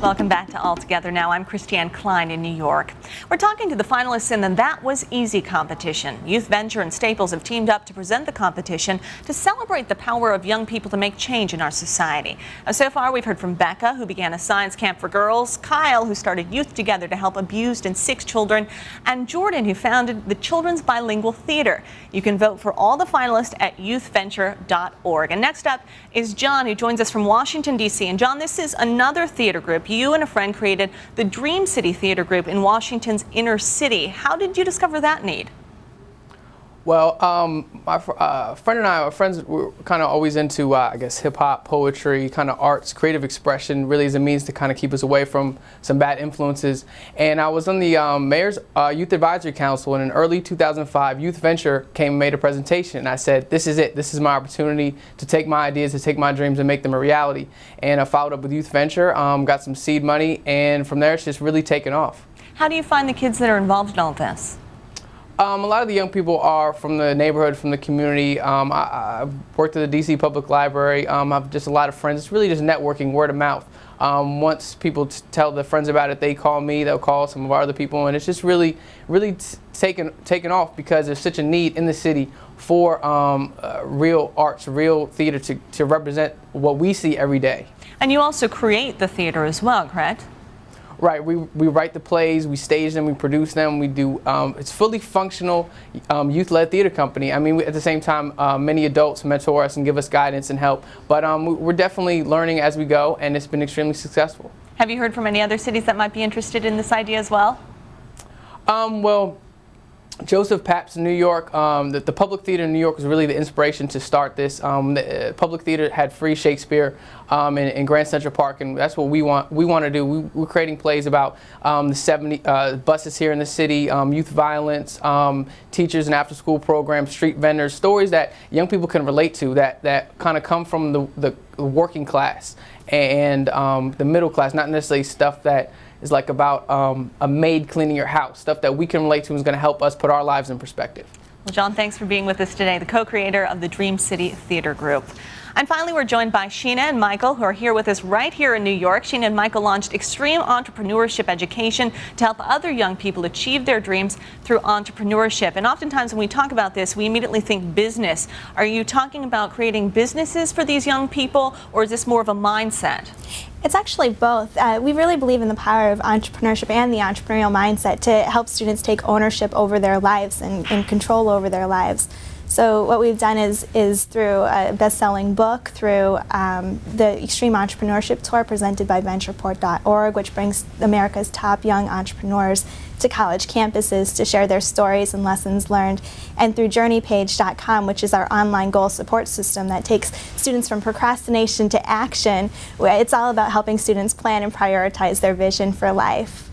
Welcome back to All Together Now. I'm Christiane Klein in New York. We're talking to the finalists in the That Was Easy competition. Youth Venture and Staples have teamed up to present the competition to celebrate the power of young people to make change in our society. So far, we've heard from Becca, who began a science camp for girls, Kyle, who started Youth Together to help abused and sick children, and Jordan, who founded the Children's Bilingual Theater. You can vote for all the finalists at youthventure.org. And next up is John, who joins us from Washington, D.C. And John, this is another theater group. You and a friend created the Dream City Theater Group in Washington's inner city. How did you discover that need? Well, my friend and I, our friends, were kind of always into, I guess, hip-hop, poetry, kind of arts, creative expression, really as a means to kind of keep us away from some bad influences. And I was on the Mayor's Youth Advisory Council, and in early 2005, Youth Venture came and made a presentation. And I said, this is it. This is my opportunity to take my ideas, to take my dreams and make them a reality. And I followed up with Youth Venture, got some seed money, and from there, it's just really taken off. How do you find the kids that are involved in all of this? A lot of the young people are from the neighborhood, from the community. I worked at the DC Public Library. I have just a lot of friends. It's really just networking, word of mouth. Once people tell their friends about it, they call me, they'll call some of our other people, and it's just really taken off because there's such a need in the city for real arts, real theater to represent what we see every day. And you also create the theater as well, correct? Right, we write the plays, we stage them, we produce them, we do, it's fully functional youth-led theater company. I mean, at the same time, many adults mentor us and give us guidance and help, but we're definitely learning as we go, and it's been extremely successful. Have you heard from any other cities that might be interested in this idea as well? Well, Joseph Pabst in New York, the Public Theater in New York was really the inspiration to start this. The Public Theater had free Shakespeare in Grand Central Park, and that's what we want to do. We're creating plays about the 70 buses here in the city, youth violence, teachers and after-school programs, street vendors, stories that young people can relate to, that kind of come from the working class and the middle class, not necessarily stuff that is like about a maid cleaning your house, stuff that we can relate to and is going to help us put our lives in perspective. Well, John, thanks for being with us today, the co-creator of the Dream City Theater Group. And finally, we're joined by Sheena and Michael, who are here with us right here in New York. Sheena and Michael launched extreme entrepreneurship education to help other young people achieve their dreams through entrepreneurship. And oftentimes when we talk about this, we immediately think business. Are you talking about creating businesses for these young people, or is this more of a mindset? It's actually both. We really believe in the power of entrepreneurship and the entrepreneurial mindset to help students take ownership over their lives and control over their lives. So what we've done is through a best-selling book, through the Extreme Entrepreneurship Tour presented by VenturePort.org, which brings America's top young entrepreneurs to college campuses to share their stories and lessons learned, and through JourneyPage.com, which is our online goal support system that takes students from procrastination to action. It's all about helping students plan and prioritize their vision for life.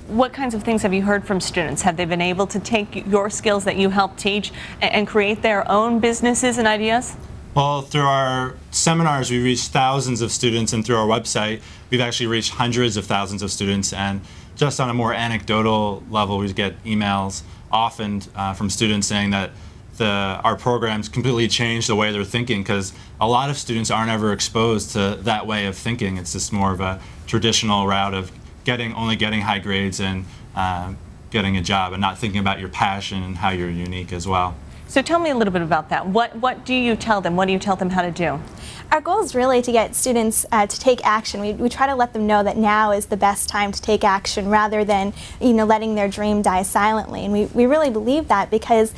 What kinds of things have you heard from students? Have they been able to take your skills that you help teach and create their own businesses and ideas? Well, through our seminars, we reached thousands of students, and through our website, we've actually reached hundreds of thousands of students. And just on a more anecdotal level, we get emails often from students saying that our programs completely changed the way they're thinking, because a lot of students aren't ever exposed to that way of thinking. It's just more of a traditional route of only getting high grades and getting a job, and not thinking about your passion and how you're unique as well. So tell me a little bit about that. What do you tell them? What do you tell them how to do? Our goal is really to get students to take action. We try to let them know that now is the best time to take action, rather than letting their dream die silently. And we really believe that because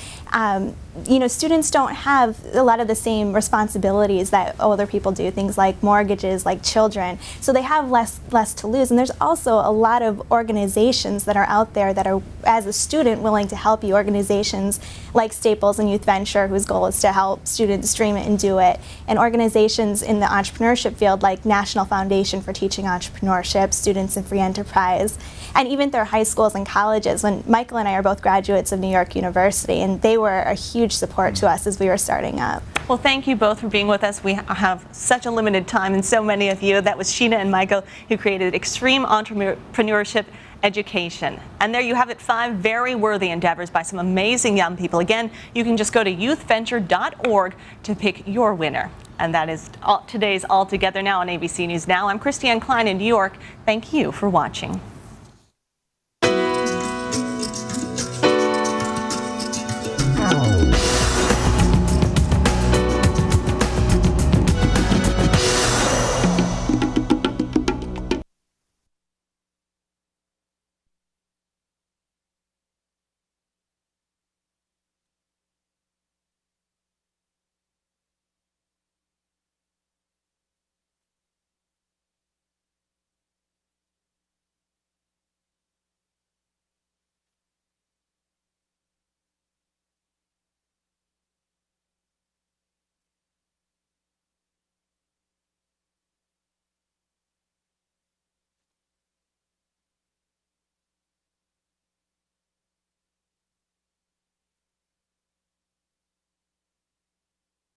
students don't have a lot of the same responsibilities that older people do, things like mortgages, like children. So they have less to lose. And there's also a lot of organizations that are out there that are, as a student, willing to help you. Organizations like Staples and Youth Venture, whose goal is to help students dream it and do it. And organizations in the entrepreneurship field like National Foundation for Teaching Entrepreneurship, Students in Free Enterprise, and even through high schools and colleges. When Michael and I are both graduates of New York University, and they were a huge support to us as we were starting up. Well, thank you both for being with us. We have such a limited time and so many of you. That was Sheena and Michael who created Extreme Entrepreneurship Education. And there you have it, 5 very worthy endeavors by some amazing young people. Again, you can just go to youthventure.org to pick your winner. And that is today's All Together Now on ABC News Now. I'm Christiane Klein in New York. Thank you for watching.